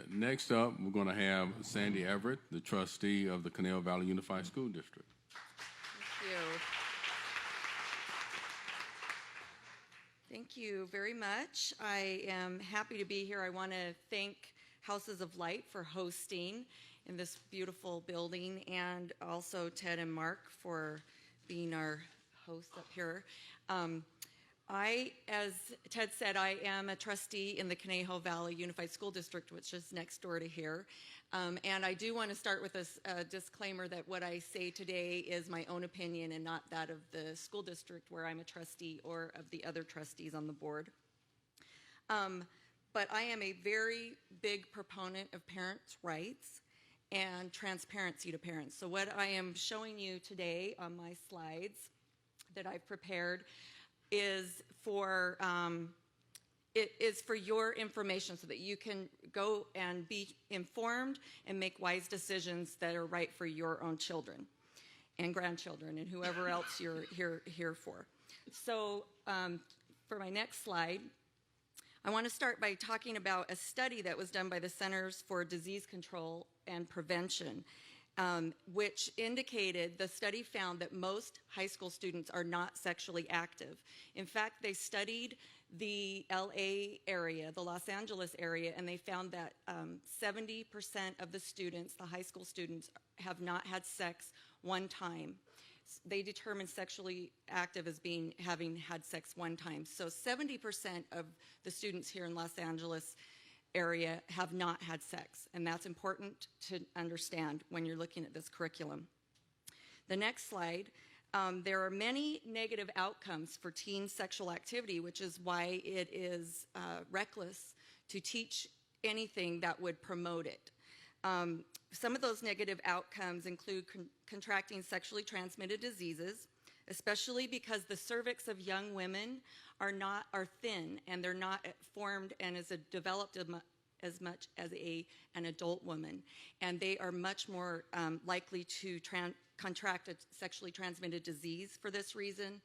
Next up, we're going to have Sandee Everett, the trustee of the Canal Valley Unified School District. Thank you. Thank you very much. I am happy to be here. I want to thank Houses of Light for hosting in this beautiful building, and also Ted and Mark for being our hosts up here. As Ted said, I am a trustee in the Conejo Valley Unified School District, which is next door to here. And I do want to start with a disclaimer that what I say today is my own opinion and not that of the school district where I'm a trustee or of the other trustees on the board. But I am a very big proponent of parents' rights and transparency to parents. So what I am showing you today on my slides that I've prepared is for your information so that you can go and be informed and make wise decisions that are right for your own children and grandchildren and whoever else you're here for. So for my next slide, I want to start by talking about a study that was done by the Centers for Disease Control and Prevention, which indicated, the study found that most high school students are not sexually active. In fact, they studied the LA area, the Los Angeles area, and they found that 70% of the students, the high school students, have not had sex one time. They determined sexually active as having had sex one time. So 70% of the students here in Los Angeles area have not had sex, and that's important to understand when you're looking at this curriculum. The next slide, there are many negative outcomes for teen sexual activity, which is why it is reckless to teach anything that would promote it. Some of those negative outcomes include contracting sexually transmitted diseases, especially because the cervix of young women are thin and they're not formed and developed as much as an adult woman, and they are much more likely to contract a sexually transmitted disease for this reason.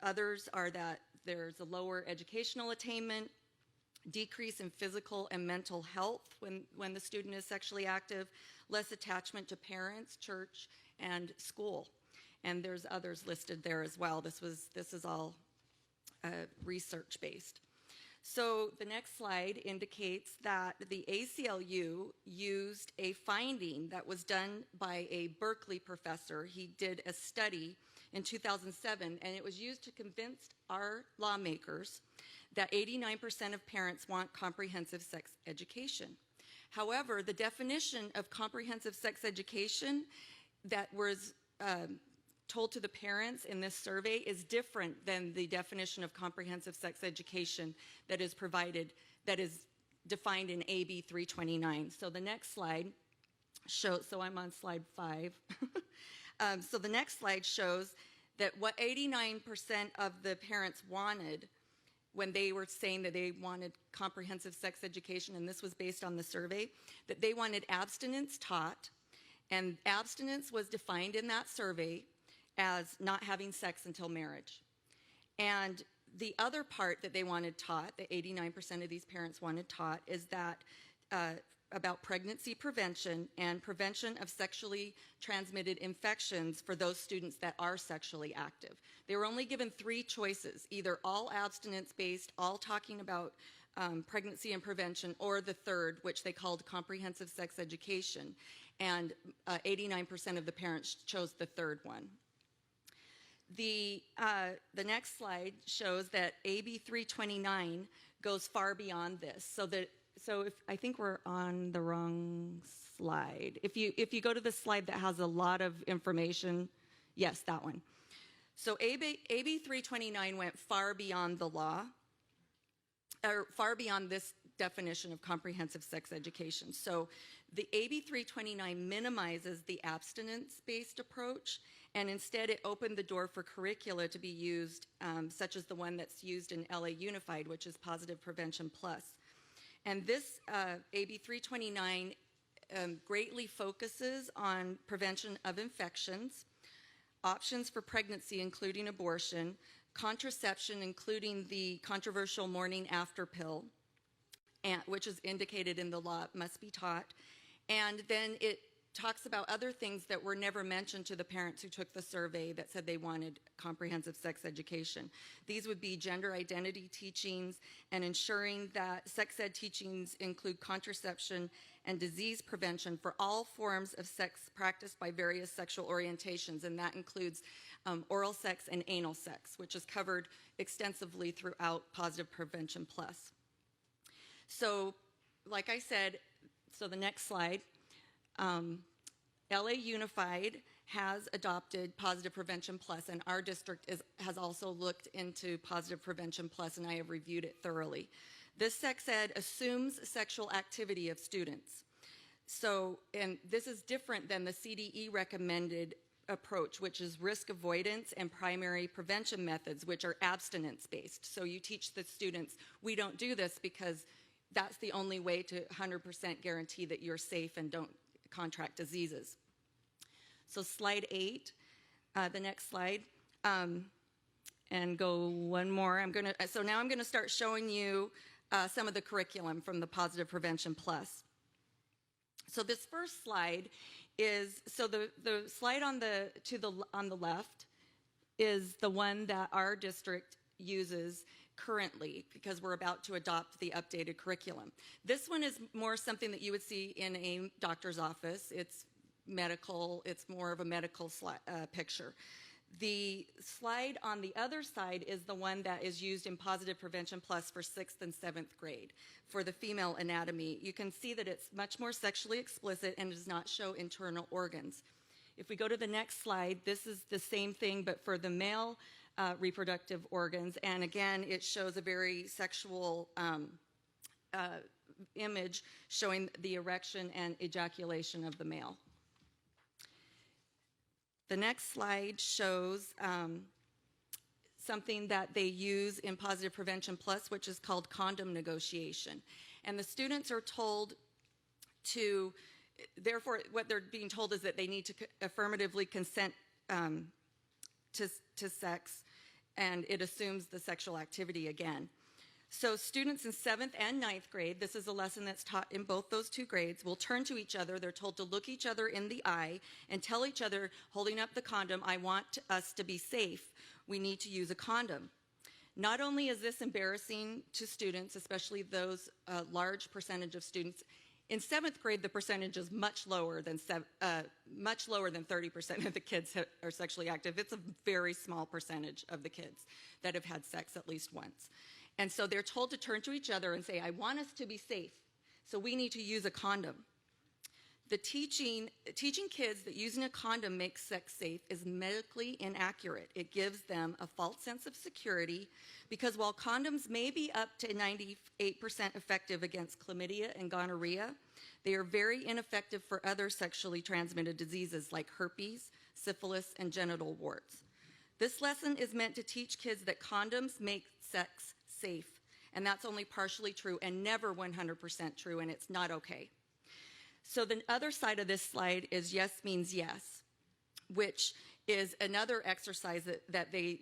Others are that there's a lower educational attainment, decrease in physical and mental health when the student is sexually active, less attachment to parents, church, and school. And there's others listed there as well. This is all research-based. So the next slide indicates that the ACLU used a finding that was done by a Berkeley professor. He did a study in 2007, and it was used to convince our lawmakers that 89% of parents want comprehensive sex education. However, the definition of comprehensive sex education that was told to the parents in this survey is different than the definition of comprehensive sex education that is defined in AB 329. So the next slide shows, so I'm on slide 5. So the next slide shows that what 89% of the parents wanted when they were saying that they wanted comprehensive sex education, and this was based on the survey, that they wanted abstinence taught, and abstinence was defined in that survey as not having sex until marriage. And the other part that they wanted taught, that 89% of these parents wanted taught, is that about pregnancy prevention and prevention of sexually transmitted infections for those students that are sexually active. They were only given 3 choices, either all abstinence-based, all talking about pregnancy and prevention, or the third, which they called comprehensive sex education. And 89% of the parents chose the third one. The next slide shows that AB 329 goes far beyond this. So if I think we're on the wrong slide. If you go to the slide that has a lot of information, yes, that one. So AB 329 went far beyond the law, or far beyond this definition of comprehensive sex education. So the AB 329 minimizes the abstinence-based approach, and instead it opened the door for curricula to be used, such as the one that's used in LA Unified, which is Positive Prevention Plus. And this AB 329 greatly focuses on prevention of infections, options for pregnancy, including abortion, contraception, including the controversial morning after pill, and, which is indicated in the law, must be taught. And then it talks about other things that were never mentioned to the parents who took the survey that said they wanted comprehensive sex education. These would be gender identity teachings and ensuring that sex ed teachings include contraception and disease prevention for all forms of sex practiced by various sexual orientations, and that includes oral sex and anal sex, which is covered extensively throughout Positive Prevention Plus. So, like I said, so the next slide, LA Unified has adopted Positive Prevention Plus, and our district has also looked into Positive Prevention Plus, and I have reviewed it thoroughly. This sex ed assumes sexual activity of students. So, and this is different than the CDE recommended approach, which is risk avoidance and primary prevention methods, which are abstinence-based. So you teach the students, we don't do this because that's the only way to 100% guarantee that you're safe and don't contract diseases. So slide 8, the next slide, and go one more. So now I'm gonna start showing you some of the curriculum from the Positive Prevention Plus. So this first slide is, so the slide on the left is the one that our district uses currently because we're about to adopt the updated curriculum. This one is more something that you would see in a doctor's office. It's medical, it's more of a medical picture. The slide on the other side is the one that is used in Positive Prevention Plus for 6th and 7th grade for the female anatomy. You can see that it's much more sexually explicit and does not show internal organs. If we go to the next slide, this is the same thing but for the male reproductive organs, and again it shows a very sexual image showing the erection and ejaculation of the male. The next slide shows something that they use in Positive Prevention Plus, which is called Condom Negotiation. And the students are told to, therefore, what they're being told is that they need to affirmatively consent to sex, and it assumes the sexual activity again. So students in 7th and 9th grade, this is a lesson that's taught in both those two grades, will turn to each other. They're told to look each other in the eye and tell each other, holding up the condom, I want us to be safe. We need to use a condom. Not only is this embarrassing to students, especially those large percentage of students, in 7th grade, the percentage is much lower than 30% of the kids are sexually active. It's a very small percentage of the kids that have had sex at least once. And so they're told to turn to each other and say, I want us to be safe, so we need to use a condom. The teaching kids that using a condom makes sex safe is medically inaccurate. It gives them a false sense of security because while condoms may be up to 98% effective against chlamydia and gonorrhea, they are very ineffective for other sexually transmitted diseases like herpes, syphilis, and genital warts. This lesson is meant to teach kids that condoms make sex safe, and that's only partially true and never 100% true, and it's not okay. So the other side of this slide is yes means yes, which is another exercise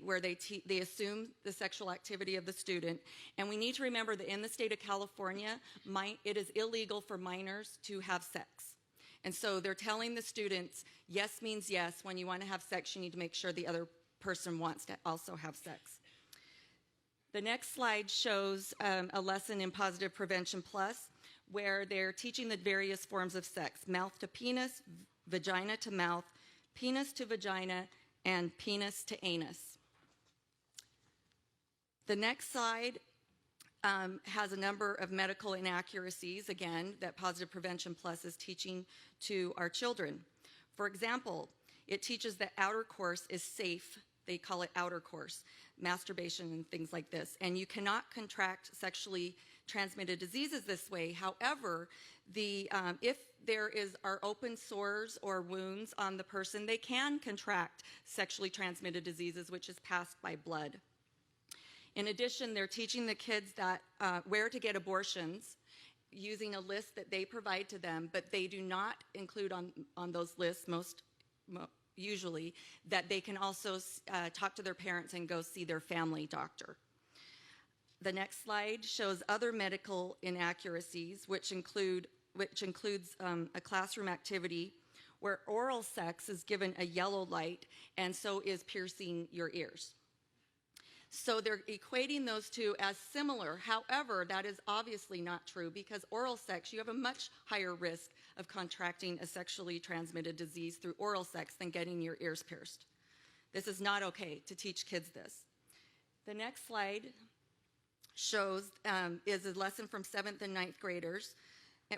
where they assume the sexual activity of the student. And we need to remember that in the state of California, it is illegal for minors to have sex. And so they're telling the students, yes means yes. When you want to have sex, you need to make sure the other person wants to also have sex. The next slide shows a lesson in Positive Prevention Plus, where they're teaching the various forms of sex: mouth to penis, vagina to mouth, penis to vagina, and penis to anus. The next slide has a number of medical inaccuracies, again, that Positive Prevention Plus is teaching to our children. For example, it teaches that outer course is safe. They call it outer course, masturbation and things like this. And you cannot contract sexually transmitted diseases this way. However, if there are open sores or wounds on the person, they can contract sexually transmitted diseases, which is passed by blood. In addition, they're teaching the kids that where to get abortions using a list that they provide to them, but they do not include on those lists usually that they can also talk to their parents and go see their family doctor. The next slide shows other medical inaccuracies, which includes a classroom activity where oral sex is given a yellow light and so is piercing your ears. So they're equating those two as similar. However, that is obviously not true, because oral sex, you have a much higher risk of contracting a sexually transmitted disease through oral sex than getting your ears pierced. This is not okay to teach kids this. The next slide shows is a lesson from 7th and 9th graders,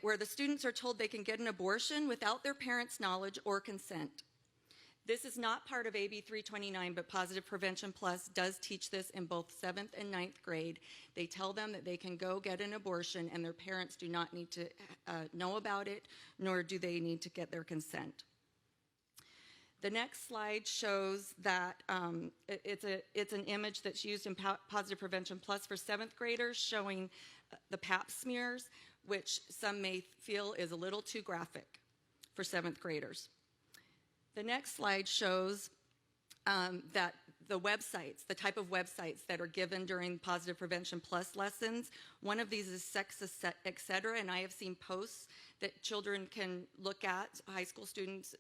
where the students are told they can get an abortion without their parents' knowledge or consent. This is not part of AB 329, but Positive Prevention Plus does teach this in both 7th and 9th grade. They tell them that they can go get an abortion and their parents do not need to know about it, nor do they need to get their consent. The next slide shows that it's an image that's used in Positive Prevention Plus for 7th graders, showing the Pap smears, which some may feel is a little too graphic for 7th graders. The next slide shows that the websites, the type of websites that are given during Positive Prevention Plus lessons. One of these is Sex Etc., and I have seen posts that children can look at, high school students,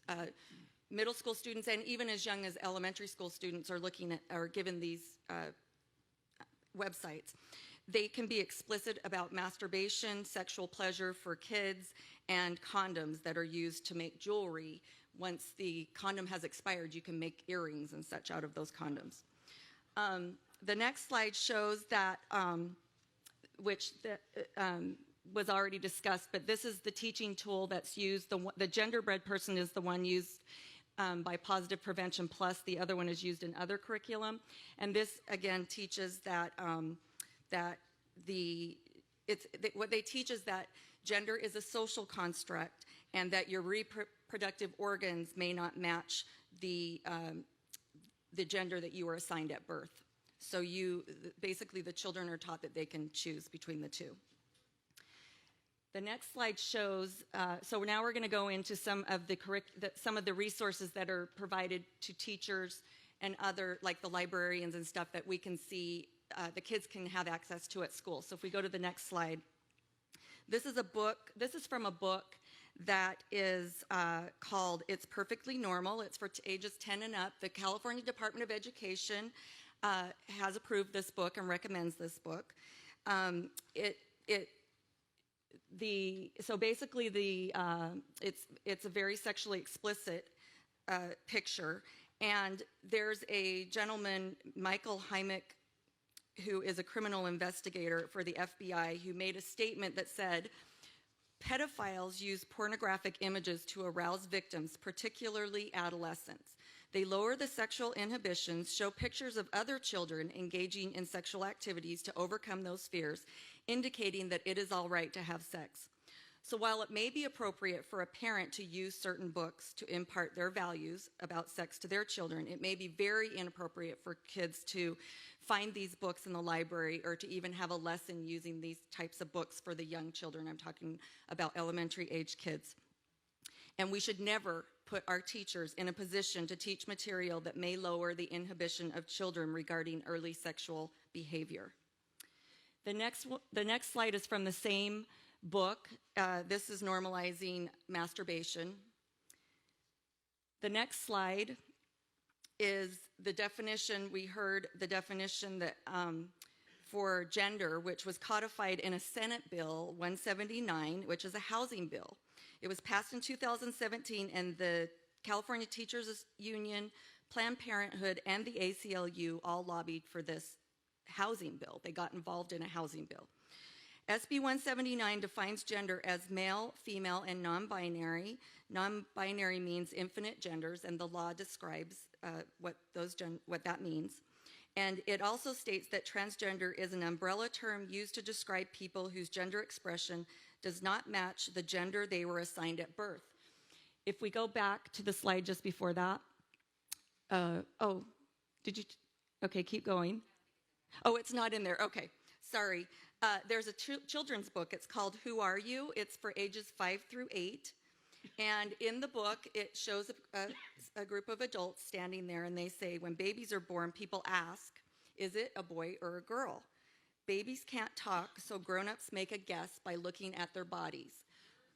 middle school students, and even as young as elementary school students are given these websites. They can be explicit about masturbation, sexual pleasure for kids, and condoms that are used to make jewelry. Once the condom has expired, you can make earrings and such out of those condoms. The next slide shows that, was already discussed, but this is the teaching tool that's used. The genderbread person is the one used by Positive Prevention Plus. The other one is used in other curriculum. And this, again, teaches that, what they teach is that gender is a social construct and that your reproductive organs may not match the gender that you were assigned at birth. So basically the children are taught that they can choose between the two. The next slide shows, so now we're going to go into some of the resources that are provided to teachers and other, like the librarians and stuff, that we can see the kids can have access to at school. So if we go to the next slide, this is from a book that is called It's Perfectly Normal. It's for ages 10 and up. The California Department of Education has approved this book and recommends this book. So basically it's a very sexually explicit picture, and there's a gentleman, Michael Hymick, who is a criminal investigator for the FBI, who made a statement that said, pedophiles use pornographic images to arouse victims, particularly adolescents. They lower the sexual inhibitions, show pictures of other children engaging in sexual activities to overcome those fears, indicating that it is all right to have sex. So while it may be appropriate for a parent to use certain books to impart their values about sex to their children, it may be very inappropriate for kids to find these books in the library or to even have a lesson using these types of books for the young children. I'm talking about elementary age kids. And we should never put our teachers in a position to teach material that may lower the inhibition of children regarding early sexual behavior. The next slide is from the same book. This is Normalizing Masturbation. The next slide is the definition. We heard the definition that for gender, which was codified in a Senate Bill 179, which is a housing bill. It was passed in 2017, and the California Teachers Union, Planned Parenthood, and the ACLU all lobbied for this housing bill. They got involved in a housing bill. SB 179 defines gender as male, female, and non-binary. Non-binary means infinite genders, and the law describes what that means. And it also states that transgender is an umbrella term used to describe people whose gender expression does not match the gender they were assigned at birth. If we go back to the slide just before that, okay, keep going. Oh, it's not in there, okay, sorry. There's a children's book, it's called Who Are You? It's for ages 5 through 8. And in the book, it shows a group of adults standing there, and they say, when babies are born, people ask, is it a boy or a girl? babies can't talk, so grown-ups make a guess by looking at their bodies.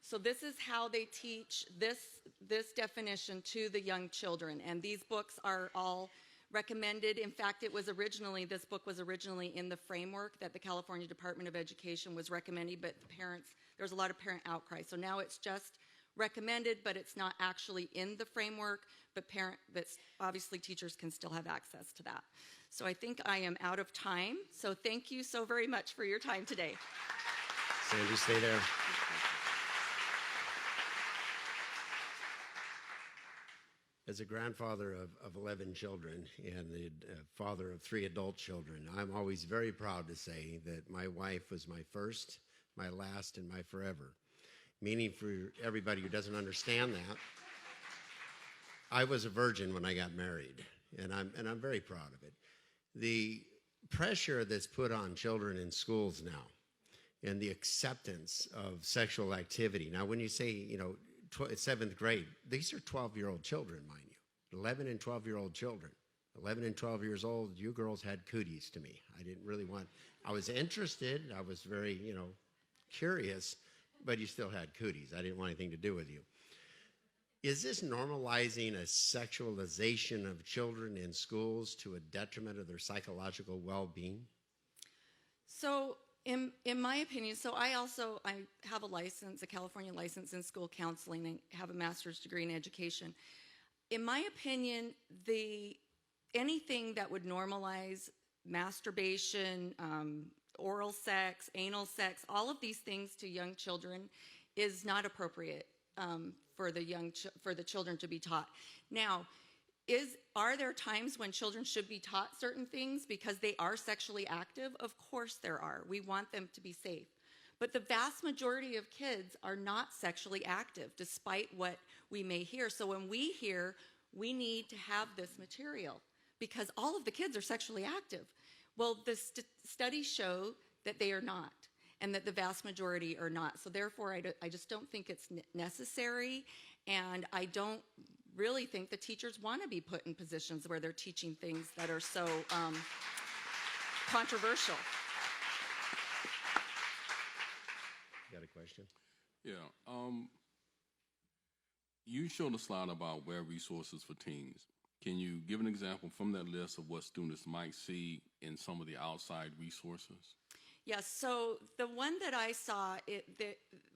So this is how they teach this definition to the young children. And these books are all recommended. In fact, this book was originally in the framework that the California Department of Education was recommending, but there's a lot of parent outcry. So now it's just recommended, but it's not actually in the framework, but obviously teachers can still have access to that. So I think I am out of time. So thank you so very much for your time today. Sandee, stay there. As a grandfather of 11 children and the father of 3 adult children, I'm always very proud to say that my wife was my first, my last, and my forever. Meaning, for everybody who doesn't understand that, I was a virgin when I got married, and I'm very proud of it. The pressure that's put on children in schools now and the acceptance of sexual activity. Now, when you say, 7th grade, these are 12-year-old children, mind you, 11 and 12-year-old children. 11 and 12 years old, you girls had cooties to me. I was interested, I was very, curious, but you still had cooties. I didn't want anything to do with you. Is this normalizing a sexualization of children in schools to a detriment of their psychological well-being? So in my opinion, I have a California license in school counseling and have a master's degree in education. In my opinion, anything that would normalize masturbation, oral sex, anal sex, all of these things to young children is not appropriate for the children to be taught. Now, are there times when children should be taught certain things because they are sexually active? Of course there are. We want them to be safe. But the vast majority of kids are not sexually active, despite what we may hear. So when we hear, we need to have this material because all of the kids are sexually active. Well, the studies show that they are not, and that the vast majority are not. So therefore, I just don't think it's necessary, and I don't really think the teachers want to be put in positions where they're teaching things that are so controversial. You got a question? Yeah. You showed a slide about web resources for teens. Can you give an example from that list of what students might see in some of the outside resources? Yes, so the one that I saw,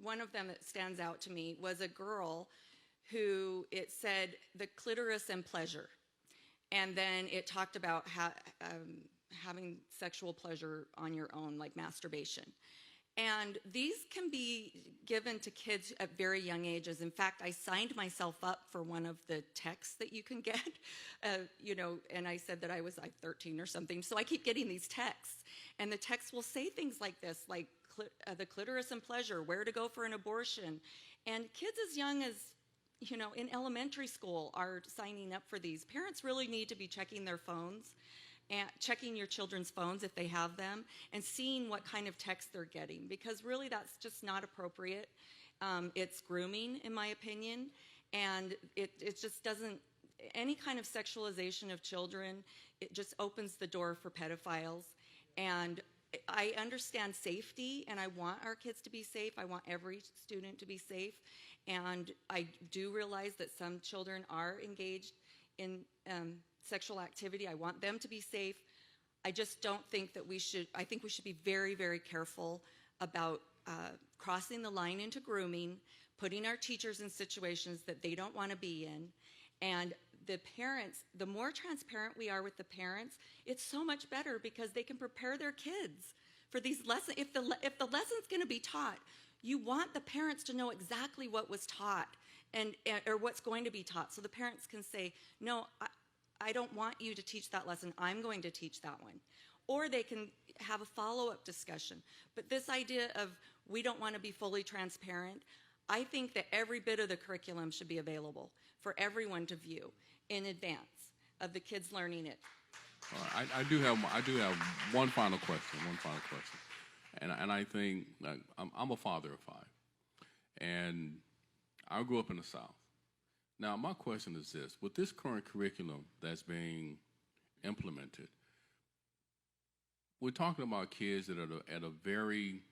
one of them that stands out to me was a girl who, it said the clitoris and pleasure. And then it talked about having sexual pleasure on your own, like masturbation. And these can be given to kids at very young ages. In fact, I signed myself up for one of the texts that you can get, and I said that I was like 13 or something. So I keep getting these texts, and the text will say things like this, like the clitoris and pleasure, where to go for an abortion. And kids as young as, in elementary school are signing up for these. Parents really need to be checking their phones, and checking your children's phones if they have them, and seeing what kind of text they're getting, because really that's just not appropriate. It's grooming, in my opinion, and it just doesn't, any kind of sexualization of children, it just opens the door for pedophiles. And I understand safety, and I want our kids to be safe. I want every student to be safe, and I do realize that some children are engaged in sexual activity. I want them to be safe. I just don't think that I think we should be very, very careful about crossing the line into grooming, putting our teachers in situations that they don't want to be in. And the parents, the more transparent we are with the parents, it's so much better because they can prepare their kids for these lessons. If the lesson's going to be taught, you want the parents to know exactly what was taught or what's going to be taught. So the parents can say, no, I don't want you to teach that lesson. I'm going to teach that one. Or they can have a follow-up discussion. But this idea of we don't want to be fully transparent, I think that every bit of the curriculum should be available for everyone to view in advance of the kids learning it. All right, I do have one final question. And I think, I'm a father of 5, and I grew up in the South. Now, my question is this. With this current curriculum that's being implemented, we're talking about kids that are at a very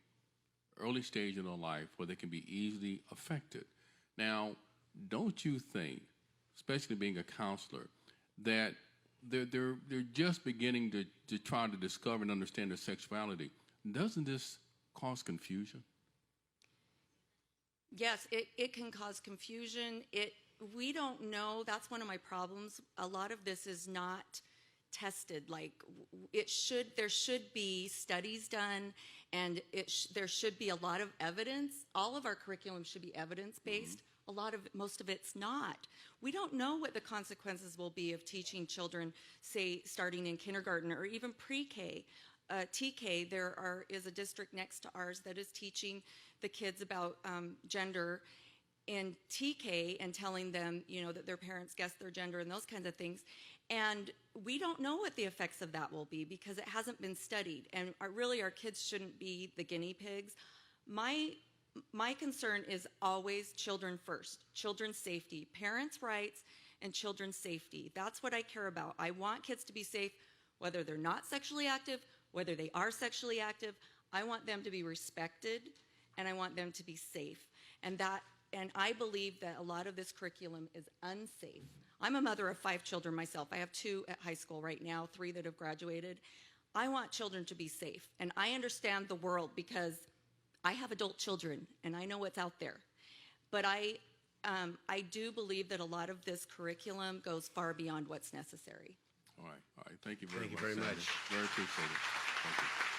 early stage in their life where they can be easily affected. Now, don't you think, especially being a counselor, that they're just beginning to try to discover and understand their sexuality? Doesn't this cause confusion? Yes, it can cause confusion. We don't know. That's one of my problems. A lot of this is not tested. Like there should be studies done, and there should be a lot of evidence. All of our curriculum should be evidence-based. Most of it's not. We don't know what the consequences will be of teaching children, say, starting in kindergarten or even pre-K. TK, is a district next to ours that is teaching the kids about gender in TK and telling them, that their parents guessed their gender and those kinds of things. And we don't know what the effects of that will be because it hasn't been studied. And our kids shouldn't be the guinea pigs. My concern is always children first, children's safety, parents' rights, and children's safety. That's what I care about. I want kids to be safe, whether they're not sexually active, whether they are sexually active. I want them to be respected, and I want them to be safe. And I believe that a lot of this curriculum is unsafe. I'm a mother of 5 children myself. I have 2 at high school right now, 3 that have graduated. I want children to be safe, and I understand the world because I have adult children, and I know what's out there. But I do believe that a lot of this curriculum goes far beyond what's necessary. All right. Thank you very much. Thank you very much. Very appreciated. Thank you.